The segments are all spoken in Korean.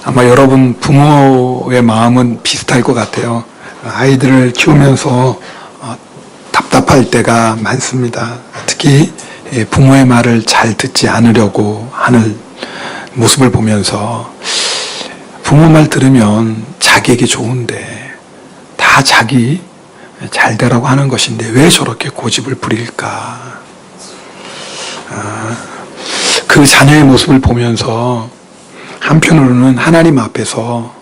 아마 여러분 부모의 마음은 비슷할 것 같아요. 아이들을 키우면서 답답할 때가 많습니다. 특히 부모의 말을 잘 듣지 않으려고 하는 모습을 보면서 부모 말 들으면 자기에게 좋은데 다 자기 잘 되라고 하는 것인데 왜 저렇게 고집을 부릴까? 그 자녀의 모습을 보면서 한편으로는 하나님 앞에서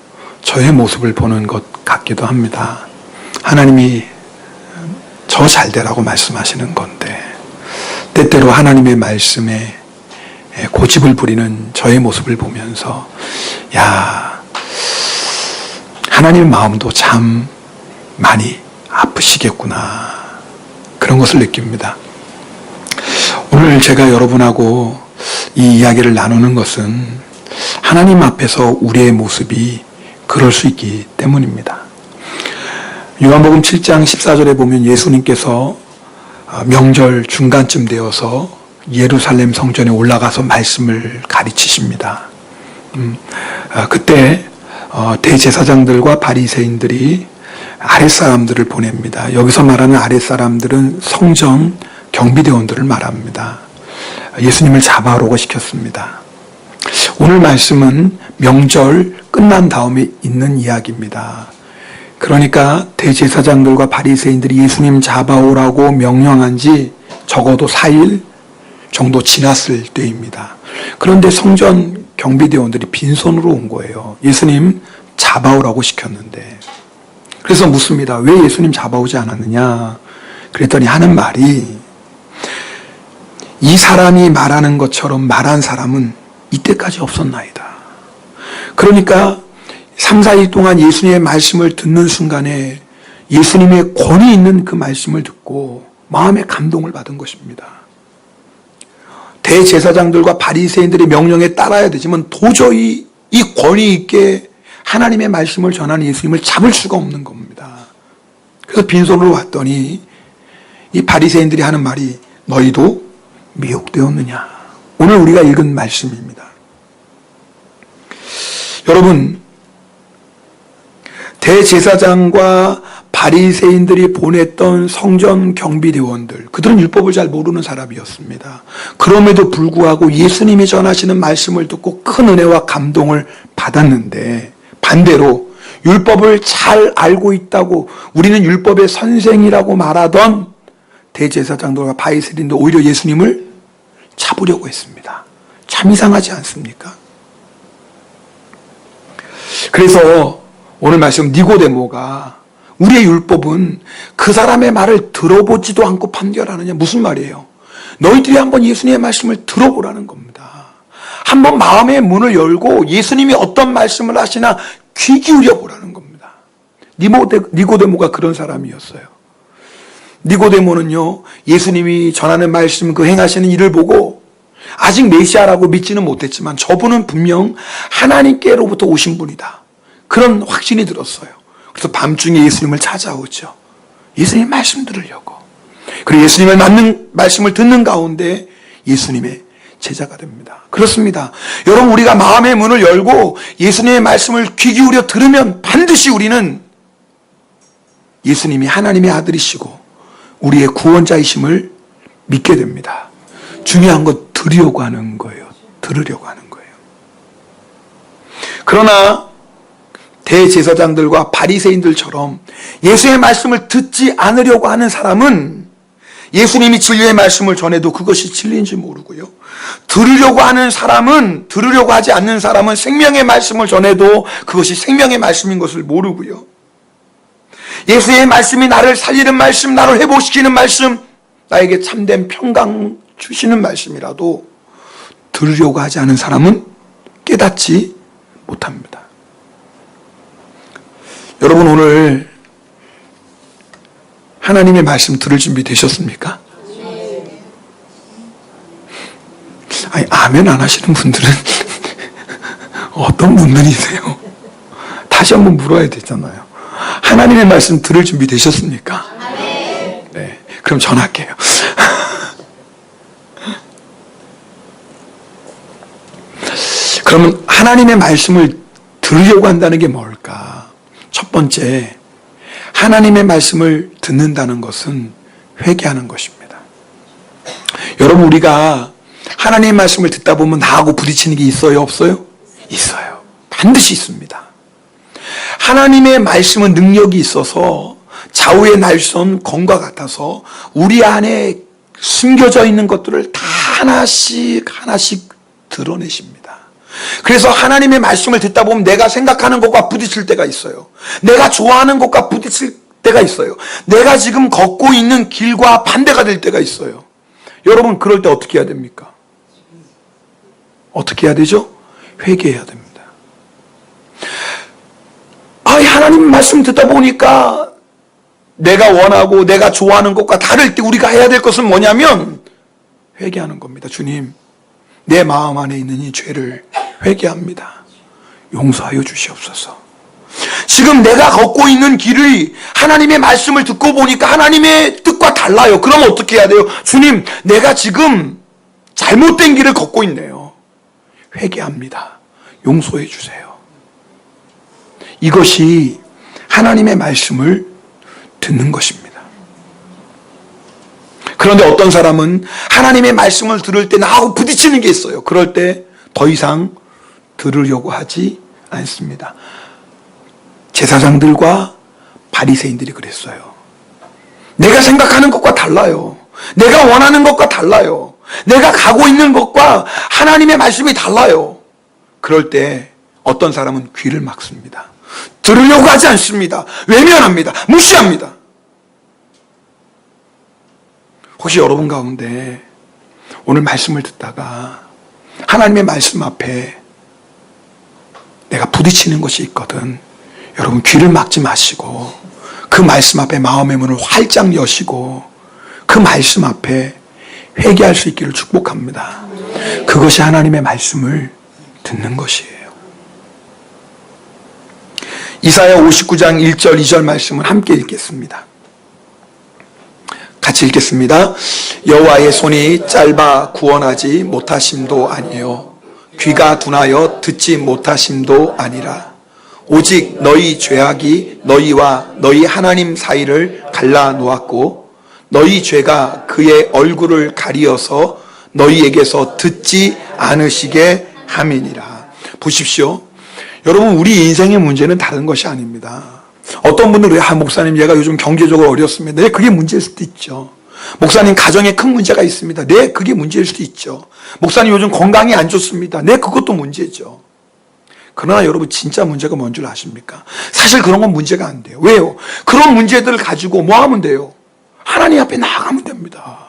저의 모습을 보는 것 같기도 합니다. 하나님이 저 잘 되라고 말씀하시는 건데 때때로 하나님의 말씀에 고집을 부리는 저의 모습을 보면서 야, 하나님의 마음도 참 많이 아프시겠구나, 그런 것을 느낍니다. 오늘 제가 여러분하고 이 이야기를 나누는 것은 하나님 앞에서 우리의 모습이 그럴 수 있기 때문입니다. 요한복음 7장 14절에 보면 예수님께서 명절 중간쯤 되어서 예루살렘 성전에 올라가서 말씀을 가르치십니다. 그때 대제사장들과 바리새인들이 아랫사람들을 보냅니다. 여기서 말하는 아랫사람들은 성전 경비대원들을 말합니다. 예수님을 잡아오라고 시켰습니다. 오늘 말씀은 명절 끝난 다음에 있는 이야기입니다. 그러니까 대제사장들과 바리새인들이 예수님 잡아오라고 명령한 지 적어도 4일 정도 지났을 때입니다. 그런데 성전 경비대원들이 빈손으로 온 거예요. 예수님 잡아오라고 시켰는데. 그래서 묻습니다. 왜 예수님 잡아오지 않았느냐? 그랬더니 하는 말이, 이 사람이 말하는 것처럼 말한 사람은 이때까지 없었나이다. 그러니까 3, 4일 동안 예수님의 말씀을 듣는 순간에 예수님의 권위 있는 그 말씀을 듣고 마음의 감동을 받은 것입니다. 대제사장들과 바리새인들의 명령에 따라야 되지만 도저히 이 권위 있게 하나님의 말씀을 전하는 예수님을 잡을 수가 없는 겁니다. 그래서 빈손으로 왔더니 이 바리새인들이 하는 말이, 너희도 미혹되었느냐? 오늘 우리가 읽은 말씀입니다. 여러분, 대제사장과 바리새인들이 보냈던 성전 경비대원들, 그들은 율법을 잘 모르는 사람이었습니다. 그럼에도 불구하고 예수님이 전하시는 말씀을 듣고 큰 은혜와 감동을 받았는데, 반대로 율법을 잘 알고 있다고 우리는 율법의 선생이라고 말하던 대제사장들과 바리새인들 오히려 예수님을 잡으려고 했습니다. 참 이상하지 않습니까? 그래서 오늘 말씀 니고데모가, 우리의 율법은 그 사람의 말을 들어보지도 않고 판결하느냐, 무슨 말이에요? 너희들이 한번 예수님의 말씀을 들어보라는 겁니다. 한번 마음의 문을 열고 예수님이 어떤 말씀을 하시나 귀 기울여 보라는 겁니다. 니고데모가 그런 사람이었어요. 니고데모는요, 예수님이 전하는 말씀, 그 행하시는 일을 보고 아직 메시아라고 믿지는 못했지만 저분은 분명 하나님께로부터 오신 분이다, 그런 확신이 들었어요. 그래서 밤중에 예수님을 찾아오죠. 예수님 말씀 들으려고. 그리고 예수님을 맞는 말씀을 듣는 가운데 예수님의 제자가 됩니다. 그렇습니다. 여러분, 우리가 마음의 문을 열고 예수님의 말씀을 귀 기울여 들으면 반드시 우리는 예수님이 하나님의 아들이시고 우리의 구원자이심을 믿게 됩니다. 중요한 건 들으려고 하는 거예요. 들으려고 하는 거예요. 그러나 대제사장들과 바리새인들처럼 예수의 말씀을 듣지 않으려고 하는 사람은 예수님이 진리의 말씀을 전해도 그것이 진리인지 모르고요. 들으려고 하는 사람은, 들으려고 하지 않는 사람은 생명의 말씀을 전해도 그것이 생명의 말씀인 것을 모르고요. 예수의 말씀이 나를 살리는 말씀, 나를 회복시키는 말씀, 나에게 참된 평강 주시는 말씀이라도 들으려고 하지 않은 사람은 깨닫지 못합니다. 여러분, 오늘 하나님의 말씀 들을 준비 되셨습니까? 아니, 아멘 안 하시는 분들은 어떤 분들이세요? 다시 한번 물어야 되잖아요. 하나님의 말씀 들을 준비 되셨습니까? 네, 그럼 전할게요. 그러면 하나님의 말씀을 들으려고 한다는 게 뭘까? 첫 번째, 하나님의 말씀을 듣는다는 것은 회개하는 것입니다. 여러분, 우리가 하나님의 말씀을 듣다 보면 나하고 부딪히는 게 있어요, 없어요? 있어요. 반드시 있습니다. 하나님의 말씀은 능력이 있어서 좌우의 날선 검과 같아서 우리 안에 숨겨져 있는 것들을 다 하나씩 드러내십니다. 그래서 하나님의 말씀을 듣다 보면 내가 생각하는 것과 부딪힐 때가 있어요. 내가 좋아하는 것과 부딪힐 때가 있어요. 내가 지금 걷고 있는 길과 반대가 될 때가 있어요. 여러분, 그럴 때 어떻게 해야 됩니까? 어떻게 해야 되죠? 회개해야 됩니다. 하나님 말씀 듣다 보니까 내가 원하고 내가 좋아하는 것과 다를 때 우리가 해야 될 것은 뭐냐면 회개하는 겁니다. 주님, 내 마음 안에 있는 이 죄를 회개합니다. 용서하여 주시옵소서. 지금 내가 걷고 있는 길이 하나님의 말씀을 듣고 보니까 하나님의 뜻과 달라요. 그럼 어떻게 해야 돼요? 주님, 내가 지금 잘못된 길을 걷고 있네요. 회개합니다. 용서해 주세요. 이것이 하나님의 말씀을 듣는 것입니다. 그런데 어떤 사람은 하나님의 말씀을 들을 때 나하고 부딪히는 게 있어요. 그럴 때 더 이상 들으려고 하지 않습니다. 제사장들과 바리새인들이 그랬어요. 내가 생각하는 것과 달라요. 내가 원하는 것과 달라요. 내가 가고 있는 것과 하나님의 말씀이 달라요. 그럴 때 어떤 사람은 귀를 막습니다. 들으려고 하지 않습니다. 외면합니다. 무시합니다. 혹시 여러분 가운데 오늘 말씀을 듣다가 하나님의 말씀 앞에 내가 부딪히는 것이 있거든. 여러분, 귀를 막지 마시고 그 말씀 앞에 마음의 문을 활짝 여시고 그 말씀 앞에 회개할 수 있기를 축복합니다. 그것이 하나님의 말씀을 듣는 것이에요. 이사야 59장 1절 2절 말씀을 함께 읽겠습니다. 같이 읽겠습니다. 여호와의 손이 짧아 구원하지 못하심도 아니요 귀가 둔하여 듣지 못하심도 아니라 오직 너희 죄악이 너희와 너희 하나님 사이를 갈라 놓았고 너희 죄가 그의 얼굴을 가리어서 너희에게서 듣지 않으시게 함이니라. 보십시오. 여러분, 우리 인생의 문제는 다른 것이 아닙니다. 어떤 분들은 목사님, 얘가 요즘 경제적으로 어렵습니다. 네, 그게 문제일 수도 있죠. 목사님, 가정에 큰 문제가 있습니다. 네, 그게 문제일 수도 있죠. 목사님, 요즘 건강이 안 좋습니다. 네, 그것도 문제죠. 그러나 여러분, 진짜 문제가 뭔 줄 아십니까? 사실 그런 건 문제가 안 돼요. 왜요? 그런 문제들을 가지고 뭐 하면 돼요? 하나님 앞에 나아가면 됩니다.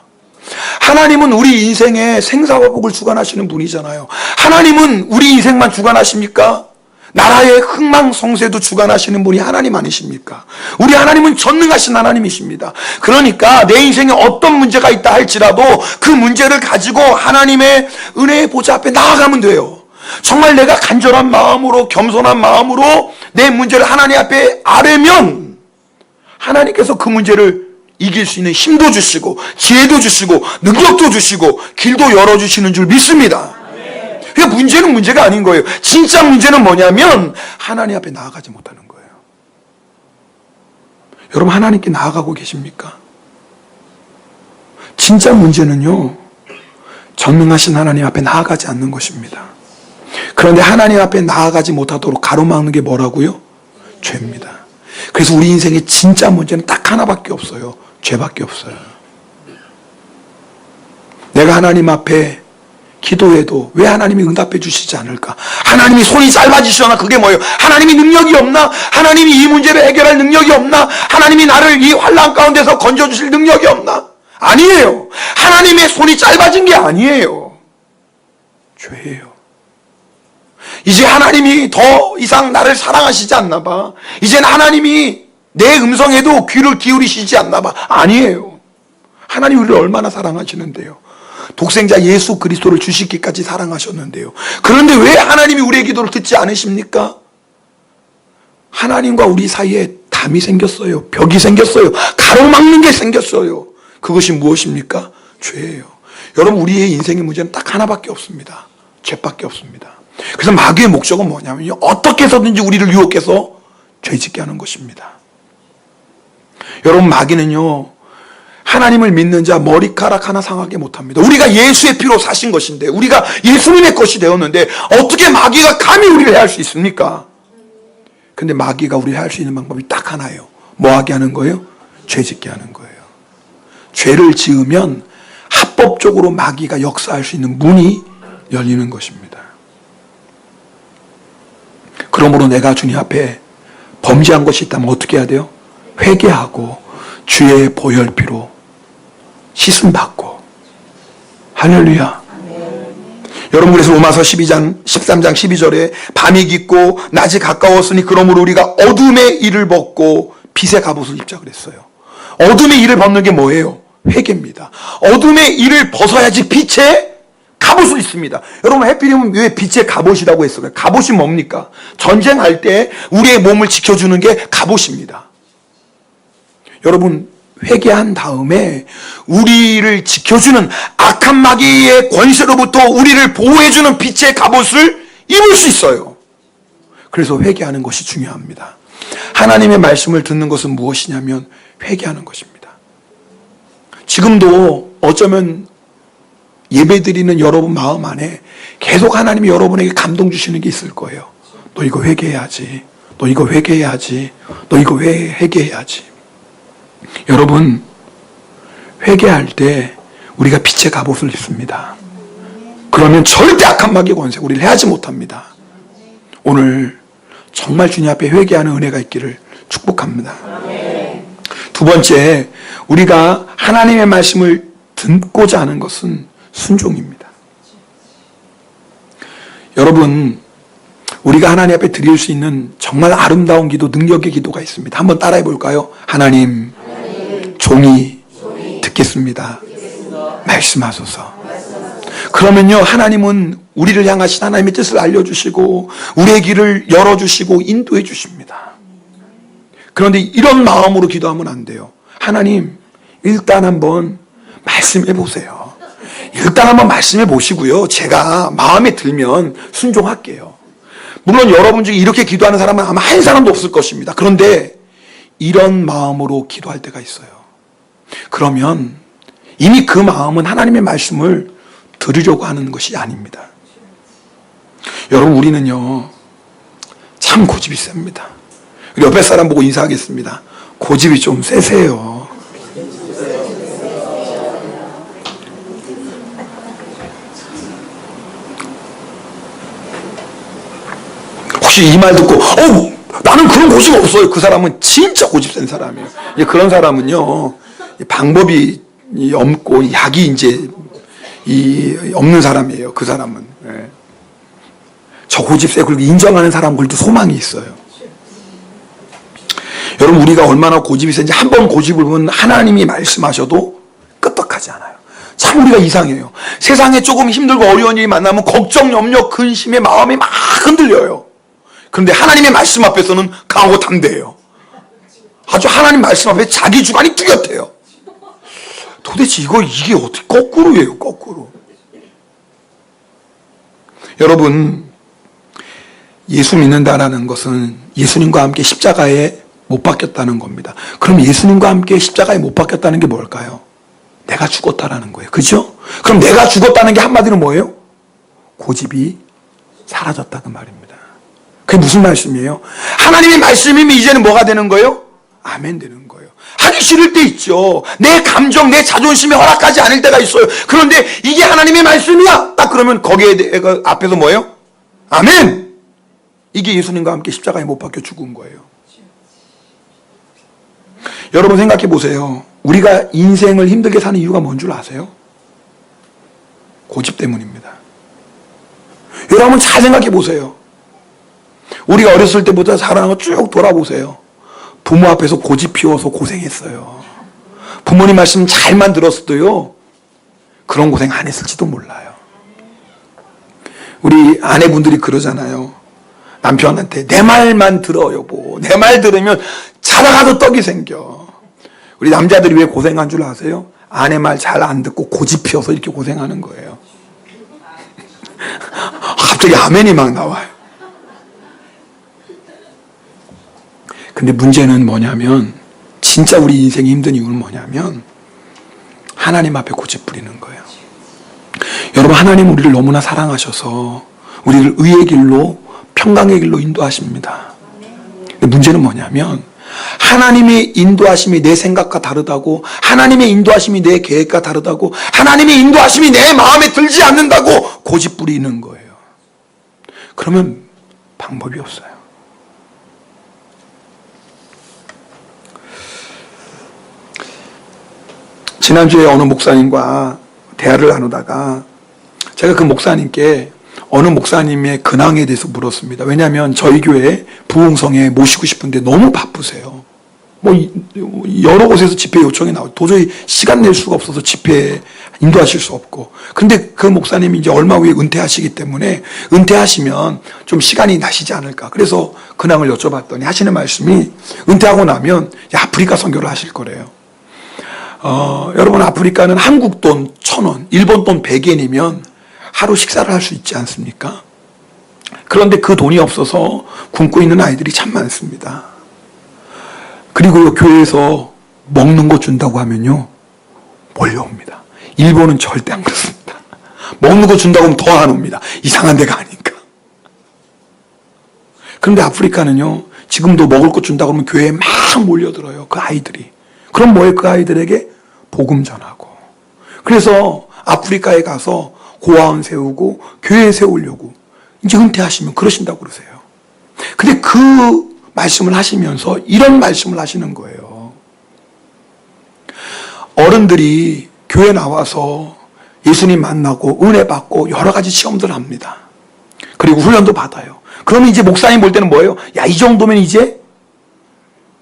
하나님은 우리 인생에 생사와 복을 주관하시는 분이잖아요. 하나님은 우리 인생만 주관하십니까? 나라의 흥망성쇠도 주관하시는 분이 하나님 아니십니까? 우리 하나님은 전능하신 하나님이십니다. 그러니까 내 인생에 어떤 문제가 있다 할지라도 그 문제를 가지고 하나님의 은혜의 보좌 앞에 나아가면 돼요. 정말 내가 간절한 마음으로, 겸손한 마음으로 내 문제를 하나님 앞에 아뢰면 하나님께서 그 문제를 이길 수 있는 힘도 주시고 지혜도 주시고 능력도 주시고 길도 열어주시는 줄 믿습니다. 그러니까 문제는 문제가 아닌 거예요. 진짜 문제는 뭐냐면 하나님 앞에 나아가지 못하는 거예요. 여러분, 하나님께 나아가고 계십니까? 진짜 문제는요, 전능하신 하나님 앞에 나아가지 않는 것입니다. 그런데 하나님 앞에 나아가지 못하도록 가로막는 게 뭐라고요? 죄입니다. 그래서 우리 인생의 진짜 문제는 딱 하나밖에 없어요. 죄밖에 없어요. 내가 하나님 앞에 기도해도 왜 하나님이 응답해 주시지 않을까? 하나님이 손이 짧아지시거나 그게 뭐예요? 하나님이 능력이 없나? 하나님이 이 문제를 해결할 능력이 없나? 하나님이 나를 이 환난 가운데서 건져주실 능력이 없나? 아니에요. 하나님의 손이 짧아진 게 아니에요. 죄예요. 이제 하나님이 더 이상 나를 사랑하시지 않나 봐. 이제는 하나님이 내 음성에도 귀를 기울이시지 않나 봐. 아니에요. 하나님 우리를 얼마나 사랑하시는데요. 독생자 예수 그리스도를 주시기까지 사랑하셨는데요. 그런데 왜 하나님이 우리의 기도를 듣지 않으십니까? 하나님과 우리 사이에 담이 생겼어요. 벽이 생겼어요. 가로막는 게 생겼어요. 그것이 무엇입니까? 죄예요. 여러분, 우리의 인생의 문제는 딱 하나밖에 없습니다. 죄밖에 없습니다. 그래서 마귀의 목적은 뭐냐면요, 어떻게 해서든지 우리를 유혹해서 죄짓게 하는 것입니다. 여러분, 마귀는요, 하나님을 믿는 자 머리카락 하나 상하게 못합니다. 우리가 예수의 피로 사신 것인데, 우리가 예수님의 것이 되었는데 어떻게 마귀가 감히 우리를 해할 수 있습니까? 근데 마귀가 우리를 할 수 있는 방법이 딱 하나예요. 뭐 하게 하는 거예요? 죄 짓게 하는 거예요. 죄를 지으면 합법적으로 마귀가 역사할 수 있는 문이 열리는 것입니다. 그러므로 내가 주님 앞에 범죄한 것이 있다면 어떻게 해야 돼요? 회개하고 주의 보혈피로 씻음받고. 할렐루야. 여러분, 그래서 로마서 13장 12절에 밤이 깊고 낮이 가까웠으니 그러므로 우리가 어둠의 일을 벗고 빛의 갑옷을 입자 그랬어요. 어둠의 일을 벗는 게 뭐예요? 회개입니다. 어둠의 일을 벗어야지 빛의 갑옷을 입습니다. 여러분, 해필이면 왜 빛의 갑옷이라고 했어요? 갑옷이 뭡니까? 전쟁할 때 우리의 몸을 지켜주는 게 갑옷입니다. 여러분, 회개한 다음에 우리를 지켜주는 악한 마귀의 권세로부터 우리를 보호해주는 빛의 갑옷을 입을 수 있어요. 그래서 회개하는 것이 중요합니다. 하나님의 말씀을 듣는 것은 무엇이냐면 회개하는 것입니다. 지금도 어쩌면 예배드리는 여러분 마음 안에 계속 하나님이 여러분에게 감동 주시는 게 있을 거예요. 너 이거 회개해야지. 너 이거 회개해야지. 너 이거 왜 회개해야지. 여러분, 회개할 때 우리가 빛의 갑옷을 입습니다. 그러면 절대 악한 마귀의 권세 우리를 해하지 못합니다. 오늘 정말 주님 앞에 회개하는 은혜가 있기를 축복합니다. 두 번째, 우리가 하나님의 말씀을 듣고자 하는 것은 순종입니다. 여러분, 우리가 하나님 앞에 드릴 수 있는 정말 아름다운 기도, 능력의 기도가 있습니다. 한번 따라해 볼까요? 하나님, 종이 듣겠습니다. 말씀하소서. 그러면요, 하나님은 우리를 향하신 하나님의 뜻을 알려주시고 우리의 길을 열어주시고 인도해 주십니다. 그런데 이런 마음으로 기도하면 안 돼요. 하나님, 일단 한번 말씀해 보세요. 일단 한번 말씀해 보시고요, 제가 마음에 들면 순종할게요. 물론 여러분 중에 이렇게 기도하는 사람은 아마 한 사람도 없을 것입니다. 그런데 이런 마음으로 기도할 때가 있어요. 그러면 이미 그 마음은 하나님의 말씀을 들으려고 하는 것이 아닙니다. 여러분, 우리는요 참 고집이 셉니다. 옆에 사람 보고 인사하겠습니다. 고집이 좀 세세요. 혹시 이 말 듣고 나는 그런 고집 없어요. 그 사람은 진짜 고집 센 사람이에요. 그런 사람은요 방법이 없고 약이 이제 없는 사람이에요. 그 사람은. 저 고집 세고 인정하는 사람들도 소망이 있어요. 여러분, 우리가 얼마나 고집이 센지 한 번 고집을 보면 하나님이 말씀하셔도 끄떡하지 않아요. 참 우리가 이상해요. 세상에 조금 힘들고 어려운 일이 만나면 걱정, 염려, 근심의 마음이 막 흔들려요. 그런데 하나님의 말씀 앞에서는 강하고 담대해요. 아주 하나님 말씀 앞에 자기 주관이 뚜렷해요. 도대체 이게 어떻게 거꾸로예요, 거꾸로. 여러분, 예수 믿는다라는 것은 예수님과 함께 십자가에 못 박혔다는 겁니다. 그럼 예수님과 함께 십자가에 못 박혔다는 게 뭘까요? 내가 죽었다라는 거예요. 그죠? 그럼 내가 죽었다는 게 한마디로 뭐예요? 고집이 사라졌다는 말입니다. 그게 무슨 말씀이에요? 하나님의 말씀이면 이제는 뭐가 되는 거예요? 아멘 되는 거예요. 하기 싫을 때 있죠. 내 감정, 내 자존심이 허락하지 않을 때가 있어요. 그런데 이게 하나님의 말씀이야. 딱 그러면 거기에 앞에서 뭐예요? 아멘! 이게 예수님과 함께 십자가에 못 박혀 죽은 거예요. 여러분 생각해 보세요. 우리가 인생을 힘들게 사는 이유가 뭔 줄 아세요? 고집 때문입니다. 여러분 잘 생각해 보세요. 우리가 어렸을 때부터 살아난 거 쭉 돌아보세요. 부모 앞에서 고집 피워서 고생했어요. 부모님 말씀 잘만 들었어도요 그런 고생 안 했을지도 몰라요. 우리 아내분들이 그러잖아요. 남편한테 내 말만 들어 여보. 내 말 들으면 자다가도 떡이 생겨. 우리 남자들이 왜 고생한 줄 아세요? 아내 말 잘 안 듣고 고집 피워서 이렇게 고생하는 거예요. 갑자기 갑자기 아멘이 막 나와요. 근데 문제는 뭐냐면, 진짜 우리 인생이 힘든 이유는 뭐냐면 하나님 앞에 고집 부리는 거예요. 여러분, 하나님 우리를 너무나 사랑하셔서 우리를 의의 길로, 평강의 길로 인도하십니다. 근데 문제는 뭐냐면 하나님의 인도하심이 내 생각과 다르다고, 하나님의 인도하심이 내 계획과 다르다고, 하나님의 인도하심이 내 마음에 들지 않는다고 고집 부리는 거예요. 그러면 방법이 없어요. 지난주에 어느 목사님과 대화를 나누다가 제가 그 목사님께 어느 목사님의 근황에 대해서 물었습니다. 왜냐하면 저희 교회 부흥성에 모시고 싶은데 너무 바쁘세요. 여러 곳에서 집회 요청이 나오고 도저히 시간 낼 수가 없어서 집회에 인도하실 수 없고, 근데 그 목사님이 이제 얼마 후에 은퇴하시기 때문에 은퇴하시면 좀 시간이 나시지 않을까. 그래서 근황을 여쭤봤더니 하시는 말씀이 은퇴하고 나면 아프리카 선교를 하실 거래요. 여러분, 아프리카는 한국 돈 1,000원, 일본 돈 100엔이면 하루 식사를 할 수 있지 않습니까? 그런데 그 돈이 없어서 굶고 있는 아이들이 참 많습니다. 그리고 교회에서 먹는 거 준다고 하면요, 몰려옵니다. 일본은 절대 안 그렇습니다. 먹는 거 준다고 하면 더 안 옵니다. 이상한 데가 아니까. 그런데 아프리카는요, 지금도 먹을 거 준다고 하면 교회에 막 몰려들어요, 그 아이들이. 그럼 뭐예요? 그 아이들에게 복음 전하고. 그래서 아프리카에 가서 고아원 세우고 교회 세우려고 이제 은퇴하시면 그러신다고 그러세요. 근데 그 말씀을 하시면서 이런 말씀을 하시는 거예요. 어른들이 교회 나와서 예수님 만나고 은혜 받고 여러 가지 시험들 합니다. 그리고 훈련도 받아요. 그러면 이제 목사님 볼 때는 뭐예요? 야, 이 정도면 이제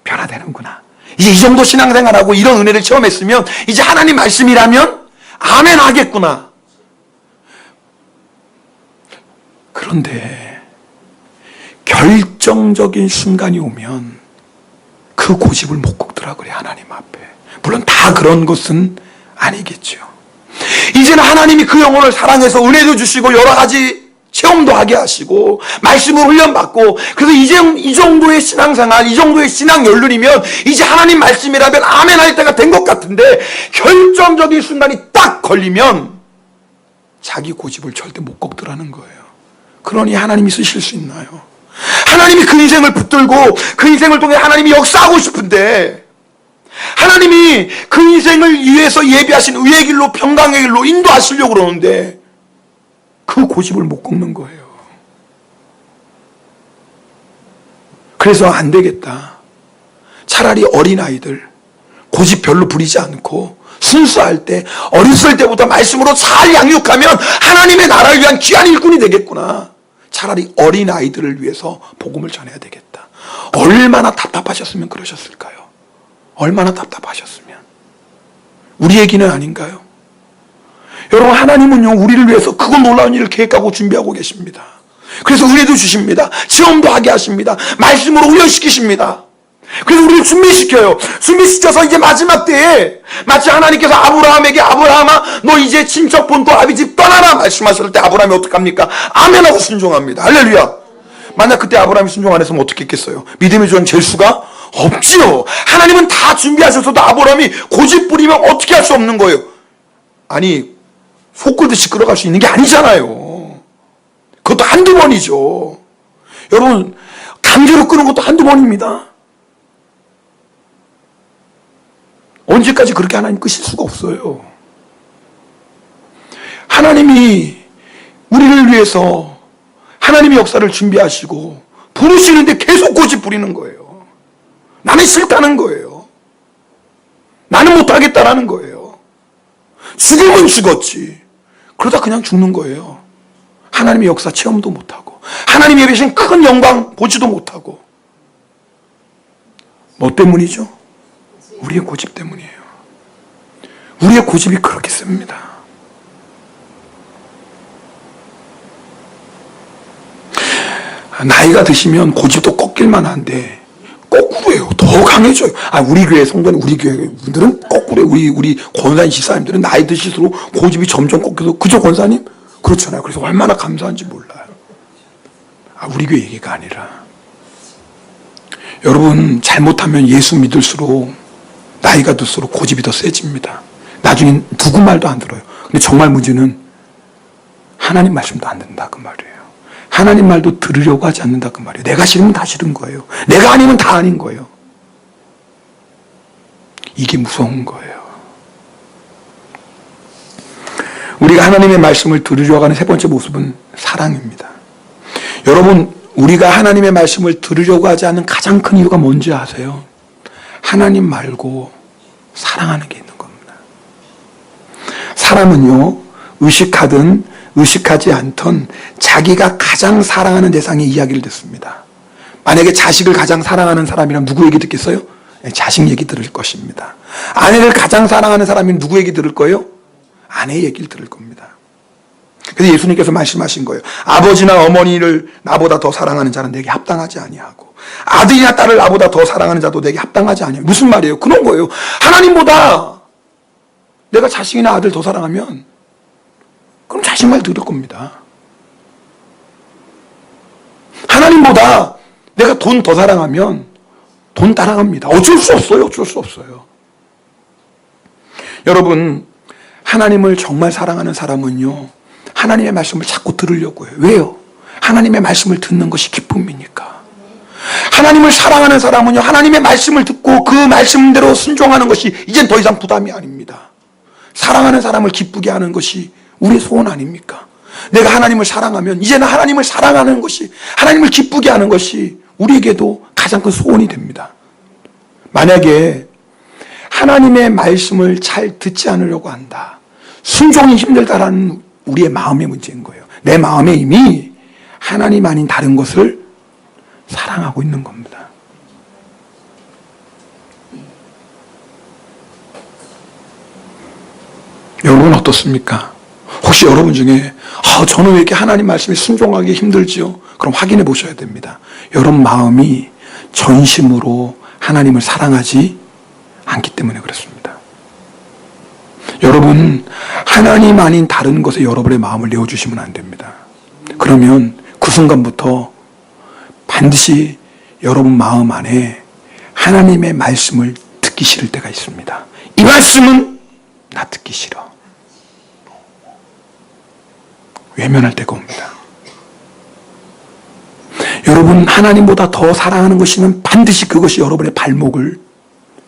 변화되는구나. 이제 이 정도 신앙생활하고 이런 은혜를 체험했으면 이제 하나님 말씀이라면 아멘 하겠구나. 그런데 결정적인 순간이 오면 그 고집을 못 꺾더라 그래, 하나님 앞에. 물론 다 그런 것은 아니겠죠. 이제는 하나님이 그 영혼을 사랑해서 은혜도 주시고 여러 가지 체험도 하게 하시고 말씀을 훈련받고, 그래서 이제 이 정도의 신앙생활, 이 정도의 신앙 연륜이면 이제 하나님 말씀이라면 아멘 할 때가 된 것 같은데, 결정적인 순간이 딱 걸리면 자기 고집을 절대 못 꺾더라는 거예요. 그러니 하나님이 쓰실 수 있나요? 하나님이 그 인생을 붙들고 그 인생을 통해 하나님이 역사하고 싶은데, 하나님이 그 인생을 위해서 예비하신 의의 길로, 평강의 길로 인도하시려고 그러는데 그 고집을 못 꺾는 거예요. 그래서 안 되겠다. 차라리 어린아이들 고집 별로 부리지 않고 순수할 때, 어렸을 때부터 말씀으로 잘 양육하면 하나님의 나라를 위한 귀한 일꾼이 되겠구나. 차라리 어린아이들을 위해서 복음을 전해야 되겠다. 얼마나 답답하셨으면 그러셨을까요? 얼마나 답답하셨으면. 우리 얘기는 아닌가요? 여러분, 하나님은요, 우리를 위해서 크고 놀라운 일을 계획하고 준비하고 계십니다. 그래서 은혜도 주십니다. 체험도 하게 하십니다. 말씀으로 훈련시키십니다. 그래서 우리를 준비시켜요. 준비시켜서 이제 마지막 때에 마치 하나님께서 아브라함에게, 아브라함아 너 이제 친척 본토 아비 집 떠나라 말씀하실 때 아브라함이 어떡합니까? 아멘하고 순종합니다. 할렐루야. 만약 그때 아브라함이 순종 안 했으면 어떻게 했겠어요? 믿음의 조항 잴 수가 없지요. 하나님은 다 준비하셔서도 아브라함이 고집 부리면 어떻게 할 수 없는 거예요. 아니, 속골듯이 끌어갈 수 있는 게 아니잖아요. 그것도 한두 번이죠. 여러분, 강제로 끄는 것도 한두 번입니다. 언제까지 그렇게 하나님 끄실 수가 없어요. 하나님이 우리를 위해서 하나님의 역사를 준비하시고 부르시는데 계속 고집 부리는 거예요. 나는 싫다는 거예요. 나는 못하겠다라는 거예요. 죽으면 죽었지. 그러다 그냥 죽는 거예요. 하나님의 역사 체험도 못하고 하나님이 예비하신 큰 영광 보지도 못하고. 뭐 때문이죠? 우리의 고집 때문이에요. 우리의 고집이 그렇게 셉니다. 나이가 드시면 고집도 꺾일만 한데 거꾸로예요. 더 강해져요. 우리 교회 성도는, 우리 교회 분들은 거꾸로예요. 우리 권사님 집사님들은 나이 드실수록 고집이 점점 꺾여서, 그죠 권사님? 그렇잖아요. 그래서 얼마나 감사한지 몰라요. 우리 교회 얘기가 아니라, 여러분 잘못하면 예수 믿을수록 나이가 들수록 고집이 더 세집니다. 나중엔 누구 말도 안 들어요. 근데 정말 문제는 하나님 말씀도 안 듣는다 그 말이에요. 하나님 말도 들으려고 하지 않는다 그 말이에요. 내가 싫으면 다 싫은 거예요. 내가 아니면 다 아닌 거예요. 이게 무서운 거예요. 우리가 하나님의 말씀을 들으려고 하는 세 번째 모습은 사랑입니다. 여러분, 우리가 하나님의 말씀을 들으려고 하지 않는 가장 큰 이유가 뭔지 아세요? 하나님 말고 사랑하는 게 있는 겁니다. 사람은요, 의식하든 의식하지 않던 자기가 가장 사랑하는 대상의 이야기를 듣습니다. 만약에 자식을 가장 사랑하는 사람이라면 누구 얘기 듣겠어요? 자식 얘기 들을 것입니다. 아내를 가장 사랑하는 사람이 누구 얘기 들을 거예요? 아내 얘기를 들을 겁니다. 그래서 예수님께서 말씀하신 거예요. 아버지나 어머니를 나보다 더 사랑하는 자는 내게 합당하지 아니하고, 아들이나 딸을 나보다 더 사랑하는 자도 내게 합당하지 아니하고. 무슨 말이에요? 그런 거예요. 하나님보다 내가 자식이나 아들 더 사랑하면 그럼 자식 말 들을 겁니다. 하나님보다 내가 돈 더 사랑하면 돈 따라갑니다. 어쩔 수 없어요. 어쩔 수 없어요. 여러분, 하나님을 정말 사랑하는 사람은요, 하나님의 말씀을 자꾸 들으려고 해요. 왜요? 하나님의 말씀을 듣는 것이 기쁨이니까. 하나님을 사랑하는 사람은요, 하나님의 말씀을 듣고 그 말씀대로 순종하는 것이 이젠 더 이상 부담이 아닙니다. 사랑하는 사람을 기쁘게 하는 것이 우리의 소원 아닙니까? 내가 하나님을 사랑하면 이제는 하나님을 사랑하는 것이, 하나님을 기쁘게 하는 것이 우리에게도 가장 큰 소원이 됩니다. 만약에 하나님의 말씀을 잘 듣지 않으려고 한다, 순종이 힘들다라는 우리의 마음의 문제인 거예요. 내 마음에 이미 하나님 아닌 다른 것을 사랑하고 있는 겁니다. 여러분 어떻습니까? 혹시 여러분 중에 저는 왜 이렇게 하나님 말씀에 순종하기 힘들지요? 그럼 확인해 보셔야 됩니다. 여러분 마음이 전심으로 하나님을 사랑하지 않기 때문에 그렇습니다. 여러분, 하나님 아닌 다른 것에 여러분의 마음을 내어주시면 안 됩니다. 그러면 그 순간부터 반드시 여러분 마음 안에 하나님의 말씀을 듣기 싫을 때가 있습니다. 이 말씀은 나 듣기 싫어. 외면할 때가 옵니다. 여러분, 하나님보다 더 사랑하는 것이면 반드시 그것이 여러분의 발목을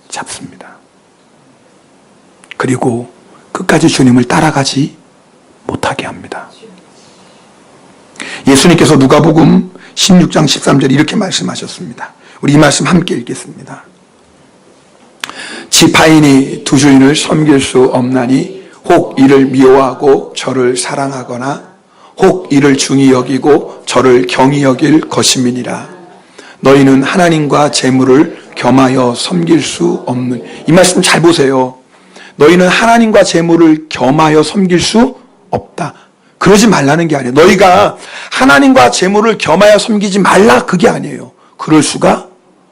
잡습니다. 그리고 끝까지 주님을 따라가지 못하게 합니다. 예수님께서 누가복음 16장 13절 이렇게 말씀하셨습니다. 우리 이 말씀 함께 읽겠습니다. 지파인이 두 주인을 섬길 수 없나니 혹 이를 미워하고 저를 사랑하거나 혹 이를 중히 여기고 저를 경히 여길 것임이니라. 너희는 하나님과 재물을 겸하여 섬길 수 없는, 이 말씀 잘 보세요. 너희는 하나님과 재물을 겸하여 섬길 수 없다. 그러지 말라는 게 아니에요. 너희가 하나님과 재물을 겸하여 섬기지 말라, 그게 아니에요. 그럴 수가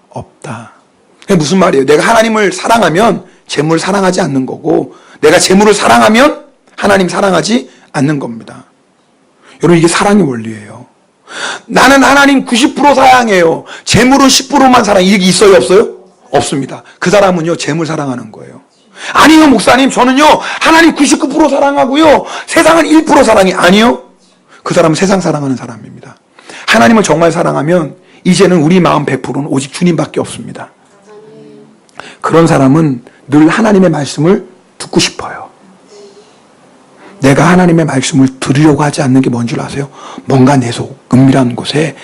없다. 그게 무슨 말이에요? 내가 하나님을 사랑하면 재물을 사랑하지 않는 거고, 내가 재물을 사랑하면 하나님 사랑하지 않는 겁니다. 여러분, 이게 사랑의 원리예요. 나는 하나님 90% 사랑해요, 재물은 10%만 사랑해, 이게 있어요 없어요? 없습니다. 그 사람은요 재물 사랑하는 거예요. 아니요 목사님, 저는요 하나님 99% 사랑하고요 세상은 1% 사랑해. 아니요, 그 사람은 세상 사랑하는 사람입니다. 하나님을 정말 사랑하면 이제는 우리 마음 100%는 오직 주님밖에 없습니다. 그런 사람은 늘 하나님의 말씀을 듣고 싶어요. 내가 하나님의 말씀을 들으려고 하지 않는 게 뭔 줄 아세요? 뭔가 내 속 은밀한 곳에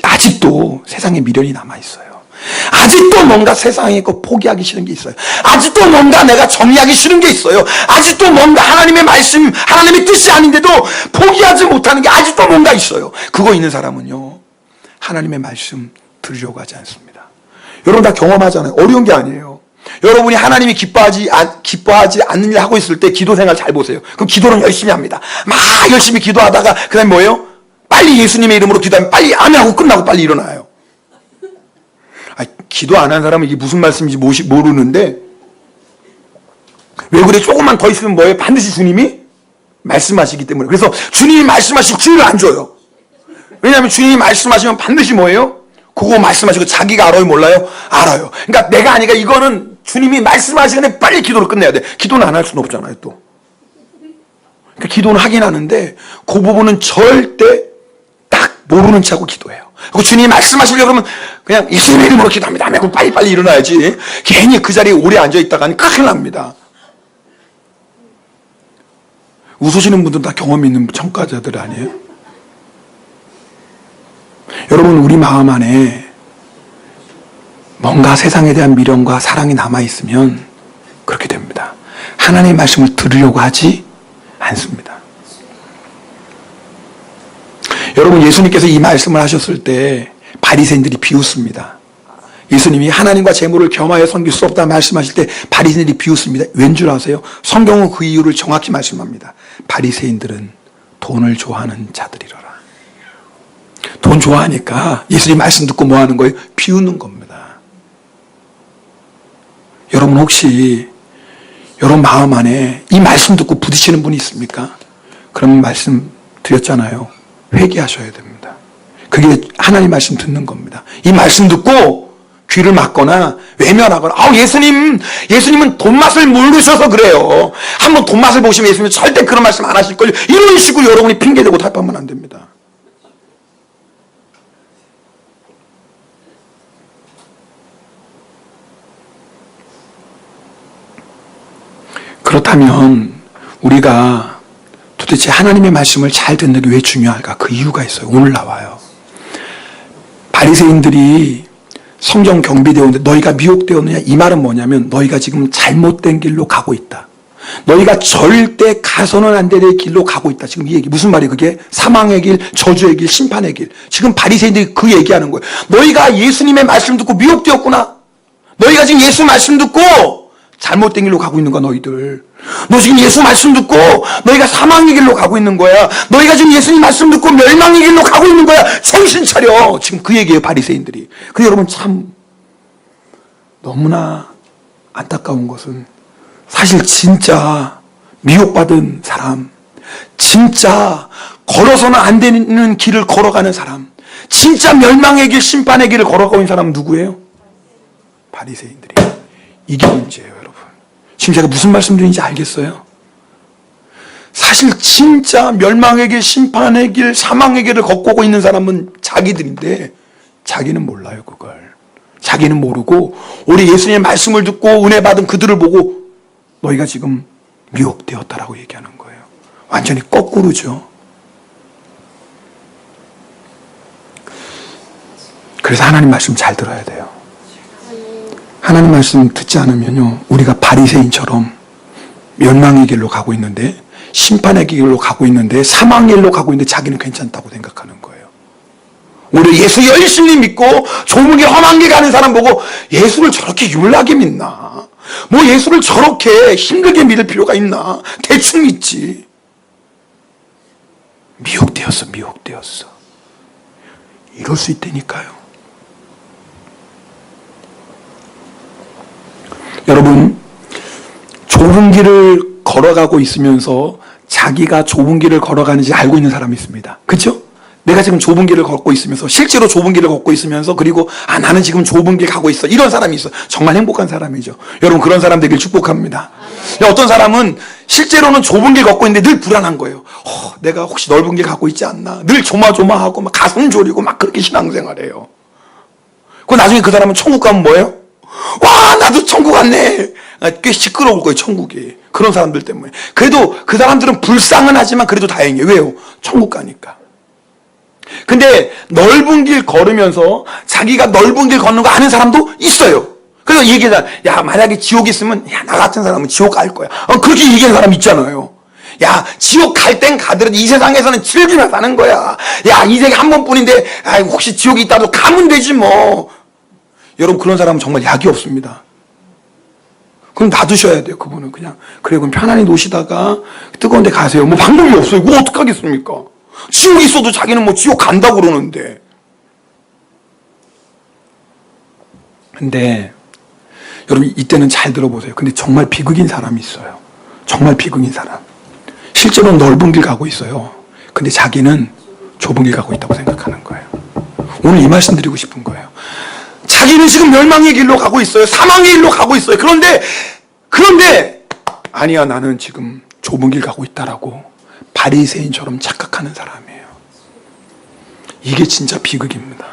아직도 세상에 미련이 남아있어요. 아직도 뭔가 세상에 거 포기하기 싫은 게 있어요. 아직도 뭔가 내가 정리하기 싫은 게 있어요. 아직도 뭔가 하나님의 말씀, 하나님의 뜻이 아닌데도 포기하지 못하는 게 아직도 뭔가 있어요. 그거 있는 사람은요 하나님의 말씀 들으려고 하지 않습니다. 여러분 다 경험하잖아요. 어려운 게 아니에요. 여러분이 하나님이 기뻐하지 않는 일 하고 있을 때 기도 생활 잘 보세요. 그럼 기도는 열심히 합니다. 막 열심히 기도하다가 그 다음에 뭐예요? 빨리 예수님의 이름으로 기도하면 빨리 아멘하고 끝나고 빨리 일어나요. 기도 안 한 사람은 이게 무슨 말씀인지 모르는데, 왜 그래? 조금만 더 있으면 뭐예요? 반드시 주님이 말씀하시기 때문에. 그래서 주님이 말씀하신 기회를 안 줘요. 왜냐하면 주님이 말씀하시면 반드시 뭐예요? 그거 말씀하시고 자기가 알아요, 몰라요? 알아요. 그러니까 내가 아니까 이거는 주님이 말씀하시는데 빨리 기도를 끝내야 돼. 기도는 안 할 수는 없잖아요, 또. 그러니까 기도는 하긴 하는데 그 부분은 절대 딱 모르는 척하고 기도해요. 그 주님이 말씀하시려고 그러면 그냥 예수님의 이름으로 기도합니다 하면 빨리빨리 일어나야지. 괜히 그 자리에 오래 앉아있다가는 큰일 납니다. 웃으시는 분들은 다 경험 있는 청가자들 아니에요? 여러분, 우리 마음 안에 뭔가 세상에 대한 미련과 사랑이 남아있으면 그렇게 됩니다. 하나님의 말씀을 들으려고 하지 않습니다. 여러분, 예수님께서 이 말씀을 하셨을 때 바리새인들이 비웃습니다. 예수님이 하나님과 재물을 겸하여 섬길 수 없다 말씀하실 때 바리새인들이 비웃습니다. 왠 줄 아세요? 성경은 그 이유를 정확히 말씀합니다. 바리새인들은 돈을 좋아하는 자들이로라. 돈 좋아하니까 예수님 말씀 듣고 뭐 하는 거예요? 비웃는 겁니다. 여러분, 혹시 여러분 마음 안에 이 말씀 듣고 부딪히는 분이 있습니까? 그럼 말씀 드렸잖아요. 회개하셔야 됩니다. 그게 하나님 말씀 듣는 겁니다. 이 말씀 듣고 귀를 막거나 외면하거나, 예수님은 돈 맛을 모르셔서 그래요. 한번 돈 맛을 보시면 예수님은 절대 그런 말씀 안 하실걸요. 이런 식으로 여러분이 핑계대고 탈바하면 안 됩니다. 그렇다면 우리가 도대체 하나님의 말씀을 잘 듣는 게 왜 중요할까? 그 이유가 있어요. 오늘 나와요. 바리새인들이 성경 경비되었는데 너희가 미혹되었느냐? 이 말은 뭐냐면 너희가 지금 잘못된 길로 가고 있다. 너희가 절대 가서는 안 될 길로 가고 있다. 지금 이 얘기 무슨 말이에요? 그게 사망의 길, 저주의 길, 심판의 길. 지금 바리새인들이 그 얘기하는 거예요. 너희가 예수님의 말씀 듣고 미혹되었구나. 너희가 지금 예수 말씀 듣고 잘못된 길로 가고 있는 거야, 너희들. 너 지금 예수 말씀 듣고 너희가 사망의 길로 가고 있는 거야. 너희가 지금 예수님 말씀 듣고 멸망의 길로 가고 있는 거야. 정신 차려. 지금 그 얘기예요, 바리새인들이. 근데 여러분, 참 너무나 안타까운 것은 사실 진짜 미혹받은 사람, 진짜 걸어서는 안 되는 길을 걸어가는 사람, 진짜 멸망의 길, 심판의 길을 걸어가고 있는 사람은 누구예요? 바리새인들이. 이게 문제예요, 여러분. 지금 제가 무슨 말씀드리는지 알겠어요? 사실 진짜 멸망의 길, 심판의 길, 사망의 길을 걷고 있는 사람은 자기들인데 자기는 몰라요, 그걸. 자기는 모르고 우리 예수님의 말씀을 듣고 은혜 받은 그들을 보고 너희가 지금 미혹되었다라고 얘기하는 거예요. 완전히 거꾸로죠. 그래서 하나님 말씀 잘 들어야 돼요. 하나님 말씀 듣지 않으면요, 우리가 바리새인처럼 멸망의 길로 가고 있는데, 심판의 길로 가고 있는데, 사망의 길로 가고 있는데 자기는 괜찮다고 생각하는 거예요. 우리 예수 열심히 믿고 좁은 길, 험한 길 가는 사람 보고 예수를 저렇게 율나게 믿나? 뭐 예수를 저렇게 힘들게 믿을 필요가 있나? 대충 믿지. 미혹되었어. 이럴 수 있다니까요. 여러분, 좁은 길을 걸어가고 있으면서 자기가 좁은 길을 걸어가는지 알고 있는 사람이 있습니다. 그렇죠? 내가 지금 좁은 길을 걷고 있으면서, 실제로 좁은 길을 걷고 있으면서, 그리고 나는 지금 좁은 길 가고 있어. 이런 사람이 있어. 정말 행복한 사람이죠. 여러분, 그런 사람 되길 축복합니다. 어떤 사람은 실제로는 좁은 길 걷고 있는데 늘 불안한 거예요. 내가 혹시 넓은 길 가고 있지 않나? 늘 조마조마하고 막 가슴 졸이고 막 그렇게 신앙생활해요. 그 나중에 그 사람은 천국 가면 뭐예요? 와, 나도 천국 갔네. 꽤 시끄러울 거예요, 천국이. 그런 사람들 때문에. 그래도 그 사람들은 불쌍은 하지만 그래도 다행이에요. 왜요? 천국 가니까. 근데 넓은 길 걸으면서 자기가 넓은 길 걷는 거 아는 사람도 있어요. 그래서 얘기하잖아. 야, 만약에 지옥 있으면, 야, 나 같은 사람은 지옥 갈 거야. 그렇게 얘기하는 사람 있잖아요. 야, 지옥 갈 땐 가더라도 이 세상에서는 즐기며 사는 거야. 야, 인생에 한 번뿐인데, 혹시 지옥이 있다도 가면 되지 뭐. 여러분, 그런 사람은 정말 약이 없습니다. 그럼 놔두셔야 돼요, 그분은. 그냥. 그래, 그럼 편안히 노시다가 뜨거운 데 가세요. 뭐 방법이 없어요. 뭐 어떡하겠습니까? 지옥이 있어도 자기는 뭐 지옥 간다고 그러는데. 근데 여러분, 이때는 잘 들어보세요. 근데 정말 비극인 사람이 있어요. 정말 비극인 사람. 실제로 넓은 길 가고 있어요. 근데 자기는 좁은 길 가고 있다고 생각하는 거예요. 오늘 이 말씀 드리고 싶은 거예요. 자기는 지금 멸망의 길로 가고 있어요. 사망의 길로 가고 있어요. 그런데 아니야, 나는 지금 좁은 길 가고 있다라고 바리새인처럼 착각하는 사람이에요. 이게 진짜 비극입니다.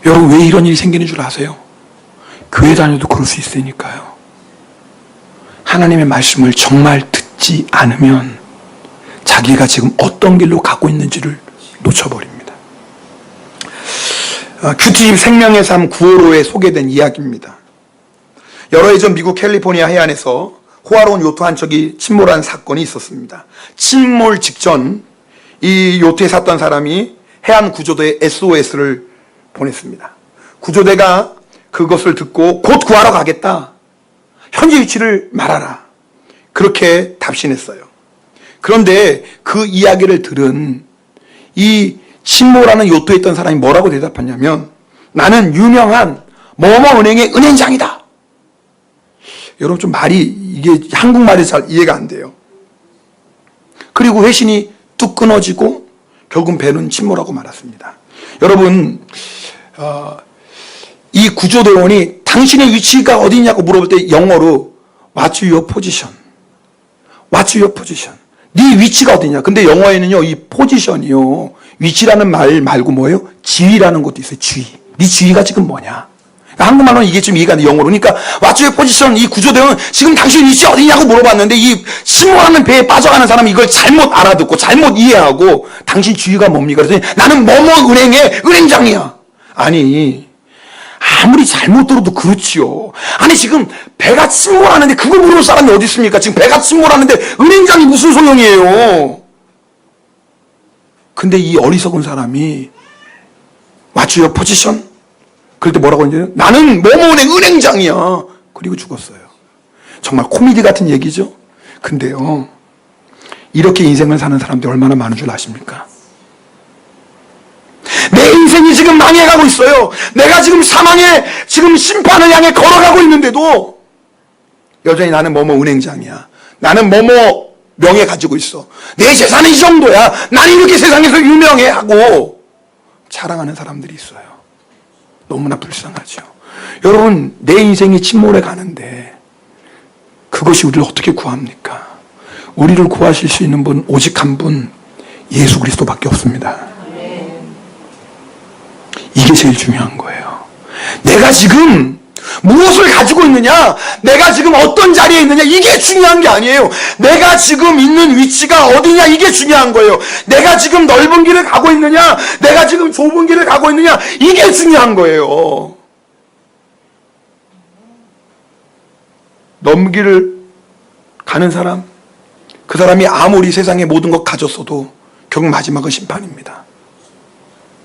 여러분, 왜 이런 일이 생기는 줄 아세요? 교회 다녀도 그럴 수 있으니까요. 하나님의 말씀을 정말 듣지 않으면 자기가 지금 어떤 길로 가고 있는지를 놓쳐버립니다. 큐티집 생명의 삶 955에 소개된 이야기입니다. 여러 해 전 미국 캘리포니아 해안에서 호화로운 요트 한 척이 침몰한 사건이 있었습니다. 침몰 직전 이 요트에 샀던 사람이 해안 구조대에 SOS를 보냈습니다. 구조대가 그것을 듣고 곧 구하러 가겠다. 현재 위치를 말하라. 그렇게 답신했어요. 그런데 그 이야기를 들은 이 침몰하는 요트에 있던 사람이 뭐라고 대답했냐면, 나는 유명한 뭐뭐 은행의 은행장이다. 여러분, 좀 말이, 이게 한국말이 잘 이해가 안 돼요. 그리고 회신이 뚝 끊어지고 결국 배는 침몰하고 말았습니다. 여러분, 이 구조대원이 당신의 위치가 어디냐고 물어볼 때 영어로 What's your position? What's your position? 네 위치가 어디냐? 근데 영어에는요, 이 포지션이요, 위치라는 말 말고 뭐예요? 지위라는 것도 있어요. 지위. 네 지위가 지금 뭐냐? 그러니까 한국말로는 이게 좀 이해가 안 돼, 영어로. 그러니까 What's your position? 이 구조대원은 지금 당신 위치 어디냐고 물어봤는데 이 침몰하는 배에 빠져가는 사람이 이걸 잘못 알아듣고 잘못 이해하고 당신 지위가 뭡니까? 그랬더니 나는 뭐뭐 은행의 은행장이야. 아니, 아무리 잘못 들어도 그렇지요. 아니, 지금 배가 침몰하는데 그걸 물을 사람이 어디 있습니까? 지금 배가 침몰하는데 은행장이 무슨 소용이에요? 근데 이 어리석은 사람이 What's your position? 그럴 때 뭐라고 했냐면 나는 뭐뭐은행 은행장이야. 그리고 죽었어요. 정말 코미디 같은 얘기죠. 근데요, 이렇게 인생을 사는 사람들이 얼마나 많은 줄 아십니까? 내 인생이 지금 망해가고 있어요. 내가 지금 사망의 지금 심판을 향해 걸어가고 있는데도 여전히 나는 뭐뭐 은행장이야. 나는 뭐뭐 명예 가지고 있어. 내 재산은 이 정도야. 나는 이렇게 세상에서 유명해 하고 자랑하는 사람들이 있어요. 너무나 불쌍하죠. 여러분, 내 인생이 침몰해 가는데 그것이 우리를 어떻게 구합니까? 우리를 구하실 수 있는 분 오직 한 분, 예수 그리스도밖에 없습니다. 이게 제일 중요한 거예요. 내가 지금 무엇을 가지고 있느냐, 내가 지금 어떤 자리에 있느냐, 이게 중요한 게 아니에요. 내가 지금 있는 위치가 어디냐, 이게 중요한 거예요. 내가 지금 넓은 길을 가고 있느냐, 내가 지금 좁은 길을 가고 있느냐, 이게 중요한 거예요. 넓은 길을 가는 사람, 그 사람이 아무리 세상의 모든 것 가졌어도 결국 마지막은 심판입니다.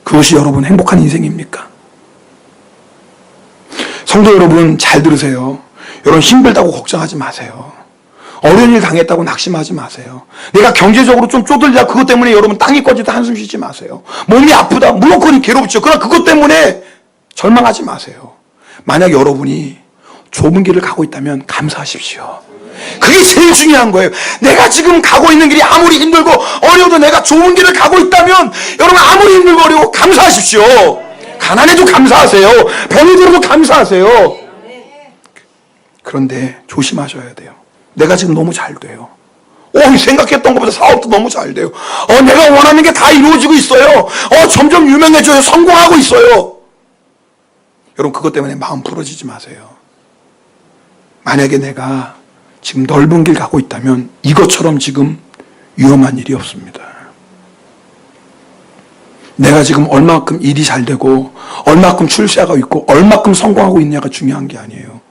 그것이 여러분 행복한 인생입니까? 성도 여러분, 잘 들으세요. 여러분, 힘들다고 걱정하지 마세요. 어려운 일 당했다고 낙심하지 마세요. 내가 경제적으로 좀 쪼들자 그것 때문에 여러분 땅이 꺼지다 한숨 쉬지 마세요. 몸이 아프다, 물론 그건 괴롭죠. 그러나 그것 때문에 절망하지 마세요. 만약 여러분이 좁은 길을 가고 있다면 감사하십시오. 그게 제일 중요한 거예요. 내가 지금 가고 있는 길이 아무리 힘들고 어려워도 내가 좁은 길을 가고 있다면 여러분, 아무리 힘들고 어려워 감사하십시오. 가난해도 감사하세요. 병이 들어도 감사하세요. 그런데 조심하셔야 돼요. 내가 지금 너무 잘 돼요. 생각했던 것보다 사업도 너무 잘 돼요. 내가 원하는 게 다 이루어지고 있어요. 점점 유명해져요. 성공하고 있어요. 여러분, 그것 때문에 마음 부러지지 마세요. 만약에 내가 지금 넓은 길 가고 있다면 이것처럼 지금 위험한 일이 없습니다. 내가 지금 얼마큼 일이 잘 되고 얼마큼 출세하고 있고 얼마큼 성공하고 있느냐가 중요한 게 아니에요.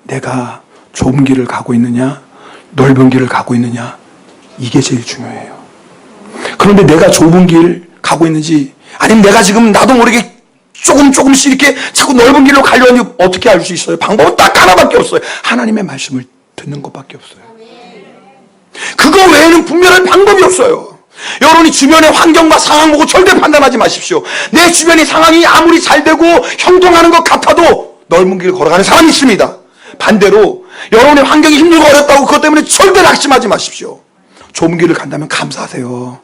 내가 좁은 길을 가고 있느냐, 넓은 길을 가고 있느냐, 이게 제일 중요해요. 그런데 내가 좁은 길 가고 있는지, 아니면 내가 지금 나도 모르게 조금씩 이렇게 자꾸 넓은 길로 가려니 어떻게 알 수 있어요? 방법은 딱 하나밖에 없어요. 하나님의 말씀을 듣는 것밖에 없어요. 그거 외에는 분별할 방법이 없어요. 여러분이 주변의 환경과 상황 보고 절대 판단하지 마십시오. 내 주변의 상황이 아무리 잘 되고 형통하는 것 같아도 넓은 길을 걸어가는 사람이 있습니다. 반대로 여러분의 환경이 힘들고 어렵다고 그것 때문에 절대 낙심하지 마십시오. 좁은 길을 간다면 감사하세요.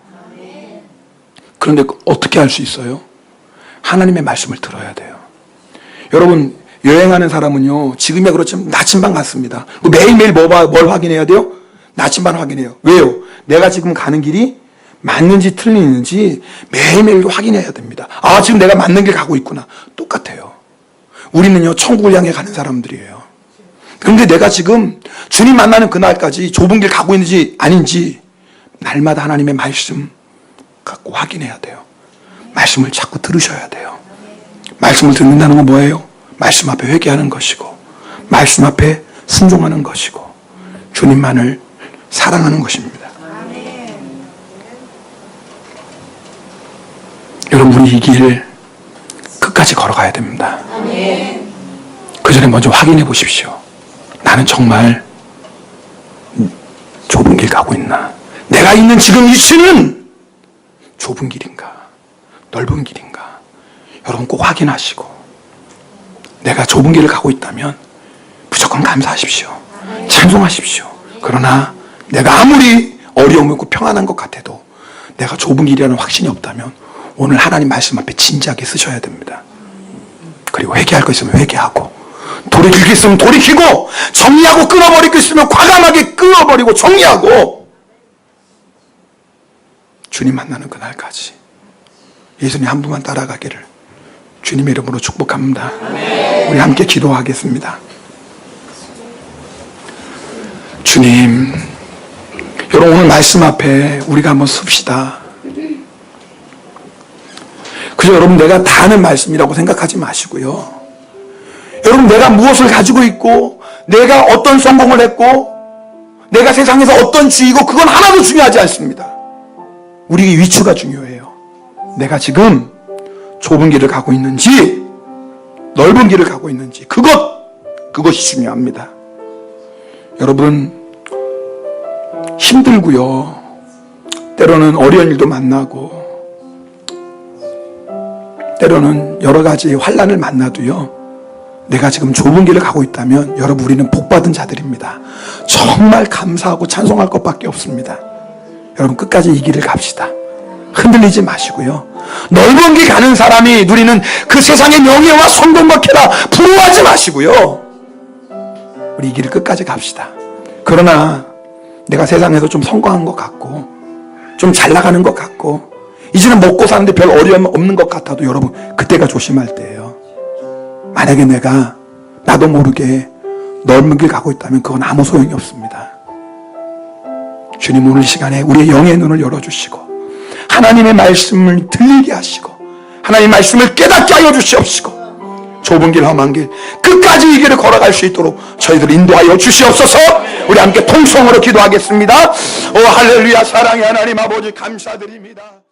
그런데 어떻게 할 수 있어요? 하나님의 말씀을 들어야 돼요. 여러분, 여행하는 사람은요, 지금이야 그렇지만 나침반 같습니다. 매일매일 뭘 확인해야 돼요? 나침반 확인해요. 왜요? 내가 지금 가는 길이 맞는지 틀리는지 매일매일 확인해야 됩니다. 아, 지금 내가 맞는 길 가고 있구나. 똑같아요. 우리는요, 천국을 향해 가는 사람들이에요. 그런데 내가 지금 주님 만나는 그날까지 좁은 길 가고 있는지 아닌지 날마다 하나님의 말씀 갖고 확인해야 돼요. 말씀을 자꾸 들으셔야 돼요. 말씀을 듣는다는 건 뭐예요? 말씀 앞에 회개하는 것이고, 말씀 앞에 순종하는 것이고, 주님만을 사랑하는 것입니다. 여러분, 우리 이 길 끝까지 걸어가야 됩니다. 그 전에 먼저 확인해 보십시오. 나는 정말 좁은 길 가고 있나? 내가 있는 지금 위치는 좁은 길인가? 넓은 길인가? 여러분 꼭 확인하시고, 내가 좁은 길을 가고 있다면 무조건 감사하십시오. 찬송하십시오. 그러나 내가 아무리 어려움이 있고 평안한 것 같아도 내가 좁은 길이라는 확신이 없다면 오늘 하나님 말씀 앞에 진지하게 쓰셔야 됩니다. 그리고 회개할 거 있으면 회개하고, 돌이킬 게 있으면 돌이키고, 정리하고 끊어버릴 게 있으면 과감하게 끊어버리고 정리하고, 주님 만나는 그날까지 예수님 한 분만 따라가기를 주님의 이름으로 축복합니다. 우리 함께 기도하겠습니다. 주님, 여러분 오늘 말씀 앞에 우리가 한번 섭시다. 그저 여러분 내가 다 아는 말씀이라고 생각하지 마시고요. 여러분 내가 무엇을 가지고 있고, 내가 어떤 성공을 했고, 내가 세상에서 어떤 주의고, 그건 하나도 중요하지 않습니다. 우리의 위치가 중요해요. 내가 지금 좁은 길을 가고 있는지 넓은 길을 가고 있는지, 그것이 중요합니다. 여러분 힘들고요, 때로는 어려운 일도 만나고, 때로는 여러 가지 환난을 만나도요, 내가 지금 좁은 길을 가고 있다면 여러분 우리는 복받은 자들입니다. 정말 감사하고 찬송할 것밖에 없습니다. 여러분 끝까지 이 길을 갑시다. 흔들리지 마시고요, 넓은 길 가는 사람이 누리는 그 세상의 명예와 성공과 쾌락 부러워하지 마시고요, 우리 이 길을 끝까지 갑시다. 그러나 내가 세상에서 좀 성공한 것 같고, 좀 잘 나가는 것 같고, 이제는 먹고 사는데 별 어려움 없는 것 같아도 여러분 그때가 조심할 때예요. 만약에 내가 나도 모르게 넓은 길 가고 있다면 그건 아무 소용이 없습니다. 주님 오늘 시간에 우리의 영의 눈을 열어주시고, 하나님의 말씀을 들리게 하시고, 하나님의 말씀을 깨닫게 하여 주시옵시고, 좁은 길 험한 길 끝까지 이 길을 걸어갈 수 있도록 저희들 인도하여 주시옵소서. 우리 함께 통성으로 기도하겠습니다. 오 할렐루야. 사랑의 하나님 아버지 감사드립니다.